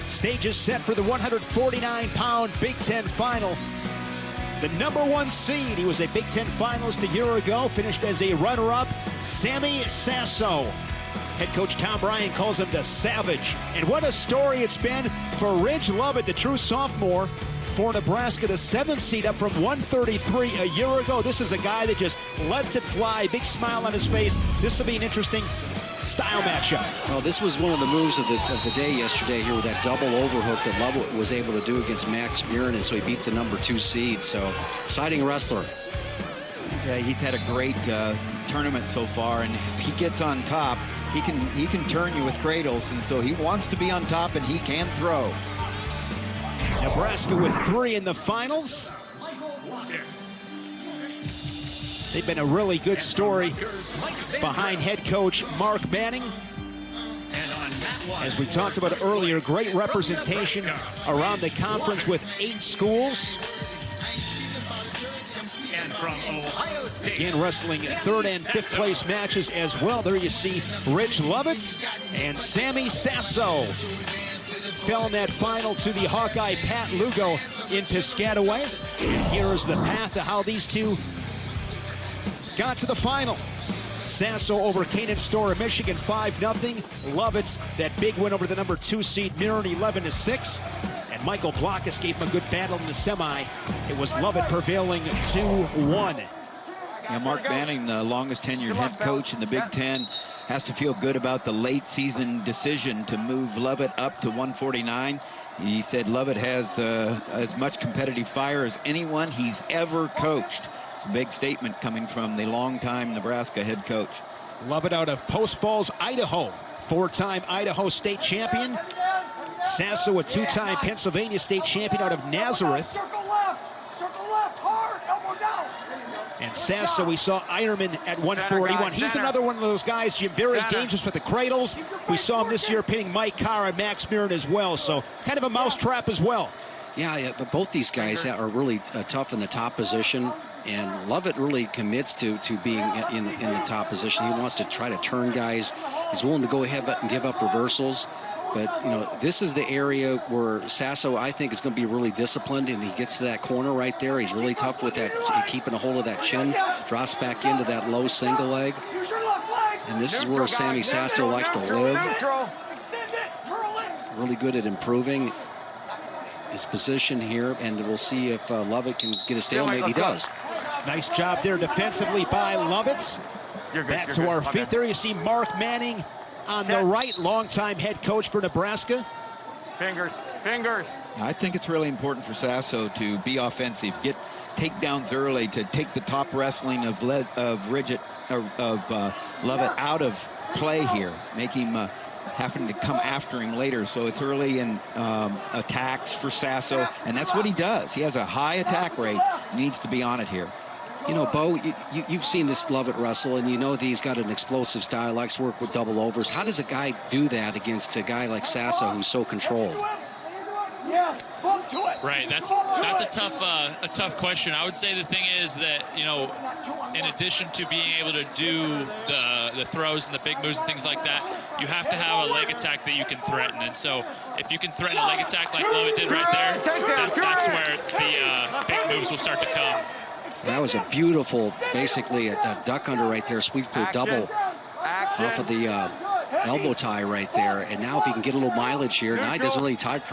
Stage is set for the 149-pound Big Ten final. The #1 seed, he was a Big Ten finalist a year ago, finished as a runner-up, Sammy Sasso. Head coach Tom Ryan calls him the Savage. And what a story it's been for Ridge Lovett, the true sophomore, for Nebraska, the 7th seed, up from 133 a year ago. This is a guy that just lets it fly, big smile on his face. This will be an interesting style matchup. Well, this was one of the moves of the day yesterday here with that double overhook that Lovett was able to do against Max Murin, and so he beats the #2 seed. So, exciting wrestler. Yeah, he's had a great tournament so far, and if he gets on top, he can turn you with cradles, and so he wants to be on top, and he can throw. Nebraska with 3 in the finals. They've been a really good story behind head coach Mark Manning. As we talked about earlier, great representation around the conference with 8 schools. Again, wrestling 3rd and 5th place matches as well. There you see Ridge Lovett and Sammy Sasso. Fell in that final to the Hawkeye Pat Lugo in Piscataway. And here is the path to how these two got to the final. Sasso over Canaan Store of Michigan 5-0. Lovett, that big win over the #2 seed Murin 11-6. And Michael Blockus gave him a good battle in the semi. It was Lovett prevailing 2-1. Yeah, Mark Manning, the longest tenured head coach in the Big Ten, has to feel good about the late season decision to move Lovett up to 149. He said Lovett has as much competitive fire as anyone he's ever coached. It's a big statement coming from the longtime Nebraska head coach. Lovett out of Post Falls, Idaho. 4-time Idaho state champion. Sasso, a 2-time Pennsylvania state champion out of Nazareth. And Sasso, we saw Ironman at 141. He's another one of those guys, Jim, very dangerous with the cradles. We saw him this year pinning Mike Carr and Max Murin as well, so kind of a mousetrap as well. Yeah, but both these guys are really tough in the top position, and Lovett really commits to being in the top position. He wants to try to turn guys. He's willing to go ahead and give up reversals. But, you know, this is the area where Sasso, I think, is going to be really disciplined, and he gets to that corner right there. He's really tough with that, keeping a hold of that chin, drops back into that low single leg. And this is where Sammy Sasso likes to live. Really good at improving his position here, and we'll see if Lovett can get a stalemate. He does. Nice job there defensively by Lovett. Back to our feet there, you see Mark Manning on the right, longtime head coach for Nebraska. Fingers. I think it's really important for Sasso to be offensive, get takedowns early, to take the top wrestling of Lovett out of play here, make him having to come after him later. So it's early in attacks for Sasso, and that's what he does. He has a high attack rate. He needs to be on it here. You know, Bo, you've seen this Lovett wrestle, and you know that he's got an explosive style, likes to work with double overs. How does a guy do that against a guy like Sasso who's so controlled? Right, that's a tough question. I would say the thing is that, you know, in addition to being able to do the throws and the big moves and things like that, you have to have a leg attack that you can threaten. And so if you can threaten a leg attack like Lovett did right there, that's where the big moves will start to come. That was a beautiful, basically a duck under right there, sweep to a double off of the elbow tie right there. And now if he can get a little mileage here, now he doesn't really try to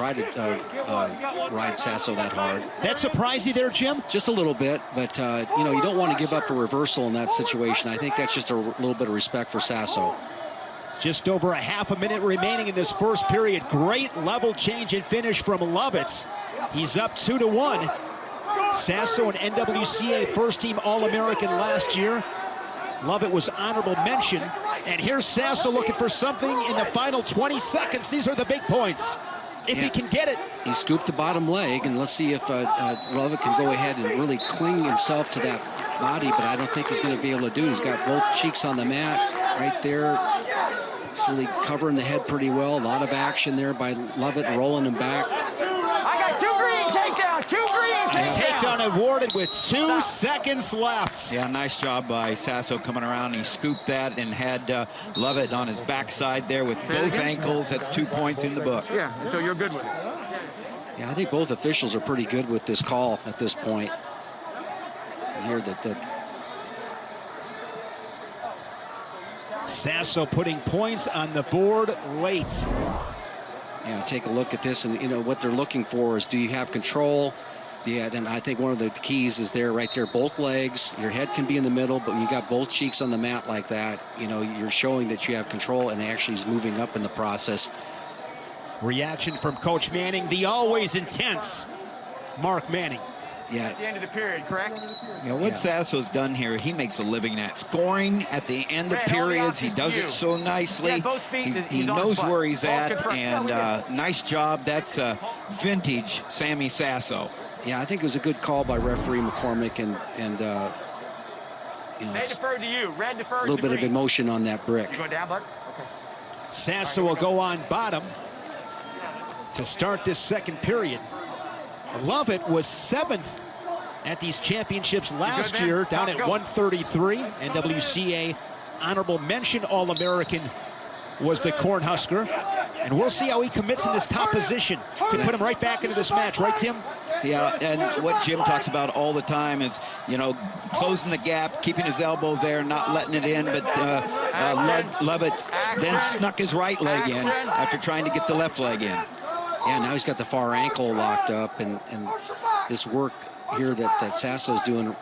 ride Sasso that hard. That surprised you there, Jim? Just a little bit, but you know, you don't want to give up a reversal in that situation. I think that's just a little bit of respect for Sasso. Just over a half a minute remaining in this first period. Great level change and finish from Lovett. He's up 2-1. Sasso, an NWCA first-team All-American last year. Lovett was honorable mention. And here's Sasso looking for something in the final 20 seconds. These are the big points, if he can get it. He scooped the bottom leg, and let's see if Lovett can go ahead and really cling himself to that body, but I don't think he's going to be able to do it. He's got both cheeks on the mat right there. He's really covering the head pretty well. A lot of action there by Lovett, rolling him back. I got 2 green takedown, 2 green takedown. awarded with 2 seconds left. Yeah, nice job by Sasso coming around. He scooped that and had Lovett on his backside there with both ankles. That's 2 points in the book. Yeah, so you're good with it. Yeah, I think both officials are pretty good with this call at this point. Here that Sasso putting points on the board late. Yeah, take a look at this, and you know what they're looking for is, do you have control? Yeah, then I think one of the keys is there, right there, both legs. Your head can be in the middle, but you got both cheeks on the mat like that. You know, you're showing that you have control, and actually is moving up in the process. Reaction from Coach Manning, the always intense Mark Manning. Yeah. At the end of the period, correct? Yeah, what Sasso's done here, he makes a living at scoring at the end of periods. He does it so nicely. He knows where he's at, and nice job. That's vintage Sammy Sasso. Yeah, I think it was a good call by referee McCormick, and you know, They deferred to you. Red deferred a little bit of emotion on that brick. You going down, bud? Okay. Sasso will go on bottom to start this second period. Lovett was 7th at these championships last year, down at 133. NWCA honorable mention All-American was the Cornhusker. And we'll see how he commits in this top position. Could put him right back into this match, right, Tim? Yeah, and what Jim talks about all the time is, you know, closing the gap, keeping his elbow there, not letting it in. But Lovett then snuck his right leg in after trying to get the left leg in. Yeah, now he's got the far ankle locked up, and this work here that Sasso's doing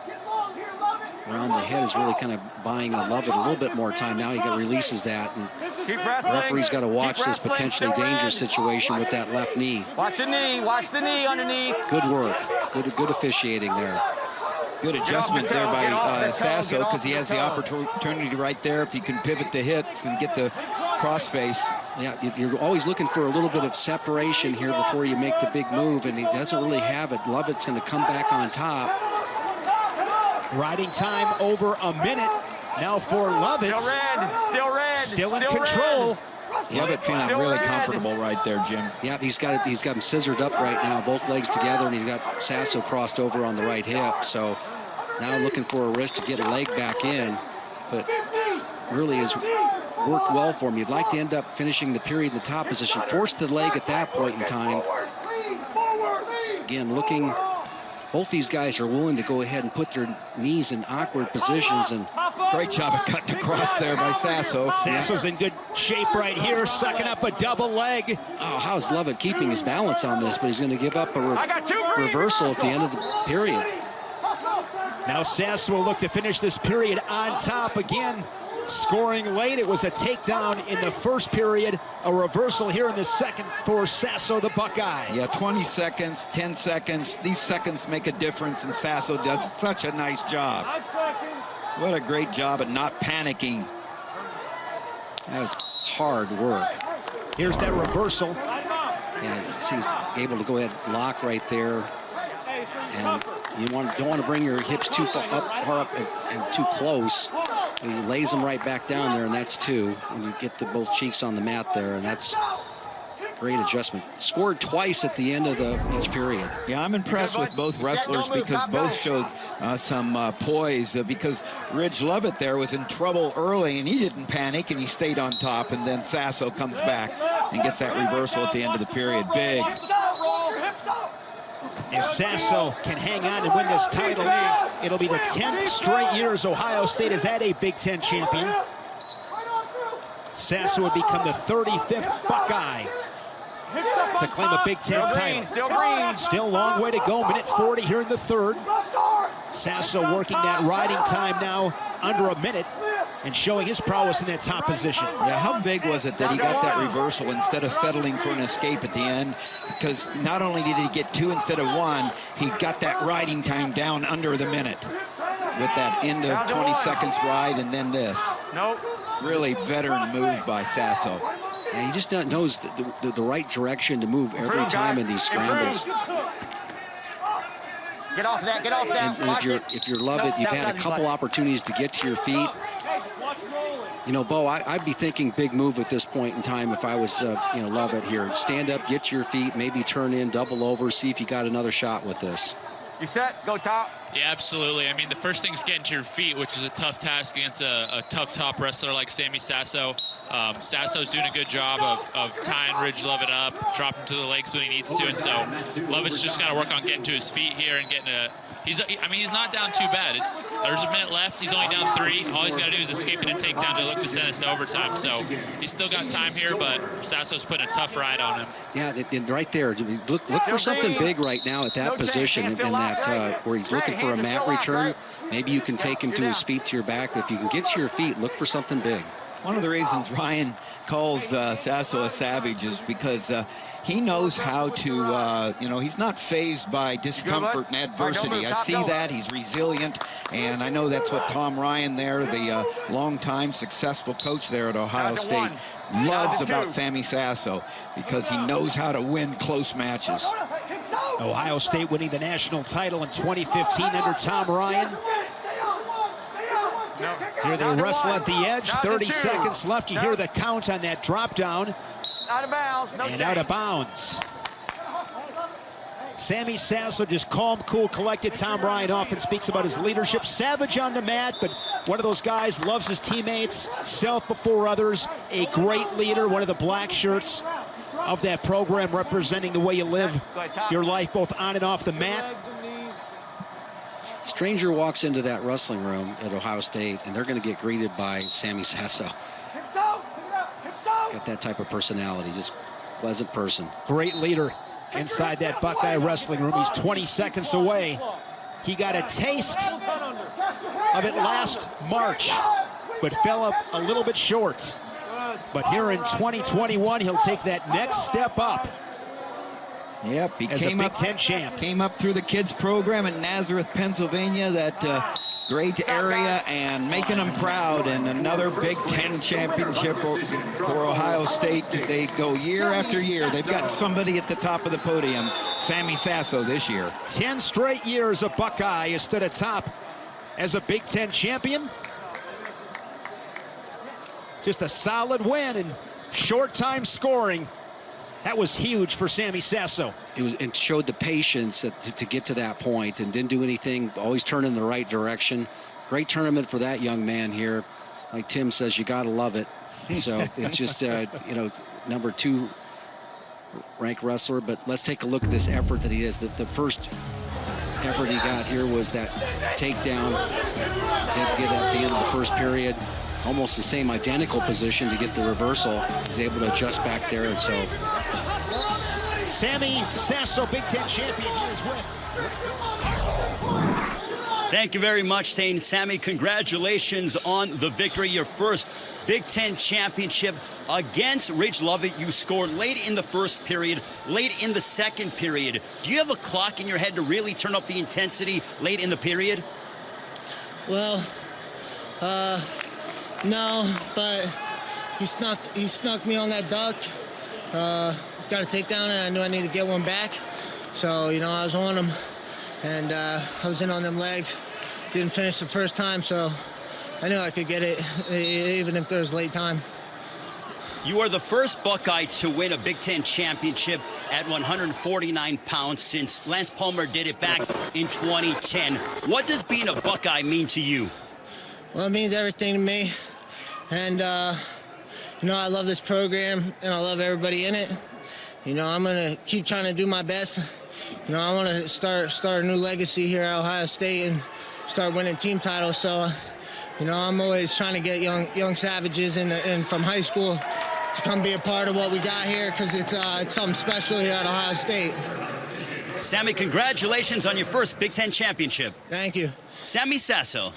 around the head is really kind of buying Lovett a little bit more time. Now he releases that, and the referee's got to watch this potentially dangerous situation with that left knee. Watch the knee underneath. Good work, good officiating there. Good adjustment there by Sasso, because he has the opportunity right there if he can pivot the hips and get the crossface. Yeah, you're always looking for a little bit of separation here before you make the big move, and he doesn't really have it. Lovett's going to come back on top. Riding time over a minute now for Lovett. Still red. Still in control. Lovett feeling really comfortable right there, Jim. Yeah, he's got him scissored up right now, both legs together, and he's got Sasso crossed over on the right hip. So now looking for a wrist to get a leg back in, but really has worked well for him. You'd like to end up finishing the period in the top position, force the leg at that point in time. Again, looking, both these guys are willing to go ahead and put their knees in awkward positions, and great job of cutting across there by Sasso. Sasso's in good shape right here, sucking up a double leg. Oh, how's Lovett keeping his balance on this? But he's going to give up a reversal at the end of the period. Now Sasso will look to finish this period on top again. Scoring late, it was a takedown in the first period, a reversal here in the second for Sasso, the Buckeye. Yeah, 20 seconds, 10 seconds. These seconds make a difference, and Sasso does such a nice job. What a great job at not panicking. That was hard work. Here's that reversal. Yeah, he's able to go ahead and lock right there. And you don't want to bring your hips too far up and too close. He lays them right back down there, and that's 2. And you get both cheeks on the mat there, and that's great adjustment. Scored twice at the end of each period. Yeah, I'm impressed with both wrestlers because both showed some poise. Because Ridge Lovett there was in trouble early, and he didn't panic, and he stayed on top. And then Sasso comes back and gets that reversal at the end of the period. Big. If Sasso can hang on and win this title, it'll be the 10th straight years Ohio State has had a Big Ten champion. Sasso would become the 35th Buckeye to claim a Big Ten title. Still a long way to go, minute 40 here in the third. Sasso working that riding time now under a minute and showing his prowess in that top position. Yeah, how big was it that he got that reversal instead of settling for an escape at the end? Because not only did he get 2 instead of 1, he got that riding time down under the minute with that end of 20 seconds ride and then this. Nope. Really veteran move by Sasso. And he just knows the right direction to move every time in these scrambles. Get off that, get off that. And if you're Lovett, you've had a couple opportunities to get to your feet. You know, Bo, I'd be thinking big move at this point in time if I was, Lovett here. Stand up, get to your feet, maybe turn in, double over, see if you got another shot with this. You set? Go top. Yeah, absolutely. I mean, the first thing is getting to your feet, which is a tough task against a tough top wrestler like Sammy Sasso. Sasso's doing a good job of tying Ridge Lovett up, dropping to the legs when he needs to, and so Lovett's just got to work on getting to his feet here and getting a. He's not down too bad. There's a minute left. He's only down 3. All he's got to do is escape it and take down to look to send us to overtime. So he's still got time here, but Sasso's putting a tough ride on him. Yeah, and right there, look for something big right now at that position, in that where he's looking for a mat return. Maybe you can take him to his feet, to your back. If you can get to your feet, look for something big. One of the reasons Ryan calls Sasso a savage is because he knows how to, he's not fazed by discomfort and adversity. I see that. He's resilient, and I know that's what Tom Ryan there, the longtime successful coach there at Ohio State, loves about Sammy Sasso, because he knows how to win close matches. Ohio State winning the national title in 2015 under Tom Ryan. Here they wrestle at the edge, 30 seconds left. You hear the count on that drop down. Out of bounds. And out of bounds. Sammy Sasso, just calm, cool, collected. Tom Ryan often speaks about his leadership. Savage on the mat, but one of those guys, loves his teammates, self before others, a great leader, one of the black shirts of that program, representing the way you live your life both on and off the mat. Stranger walks into that wrestling room at Ohio State, and they're going to get greeted by Sammy Sasso. Got that type of personality, just pleasant person. Great leader inside that Buckeye wrestling room. He's 20 seconds away. He got a taste of it last March, but fell up a little bit short. But here in 2021, he'll take that next step up. Yep, he as came a Big up, Ten champ. Came up through the kids program in Nazareth, Pennsylvania, that great area, and making them proud. And another Big Ten championship for Ohio State. They go year after year. They've got somebody at the top of the podium, Sammy Sasso, this year. 10 straight years a Buckeye has stood atop as a Big Ten champion. Just a solid win and short time scoring. That was huge for Sammy Sasso. It showed the patience to get to that point, and didn't do anything, always turn in the right direction. Great tournament for that young man here. Like Tim says, you got to love it. So it's just, number 2 ranked wrestler. But let's take a look at this effort that he has. The first effort he got here was that takedown. Didn't get at the end of the first period. Almost the same identical position to get the reversal. He's able to adjust back there, and so. Sammy Sasso, Big Ten champion, here is with. Thank you very much, St. Sammy. Congratulations on the victory. Your first Big Ten championship against Ridge Lovett. You scored late in the first period, late in the second period. Do you have a clock in your head to really turn up the intensity late in the period? Well, no, but he snuck me on that duck. Got a takedown, and I knew I needed to get one back. So, I was on him, and I was in on them legs. Didn't finish the first time, so I knew I could get it, even if there was late time. You are the first Buckeye to win a Big Ten championship at 149 pounds since Lance Palmer did it back in 2010. What does being a Buckeye mean to you? Well, it means everything to me. And, I love this program, and I love everybody in it. I'm going to keep trying to do my best. I want to start a new legacy here at Ohio State and start winning team titles. So, I'm always trying to get young savages in from high school to come be a part of what we got here, because it's something special here at Ohio State. Sammy, congratulations on your first Big Ten championship. Thank you. Sammy Sasso.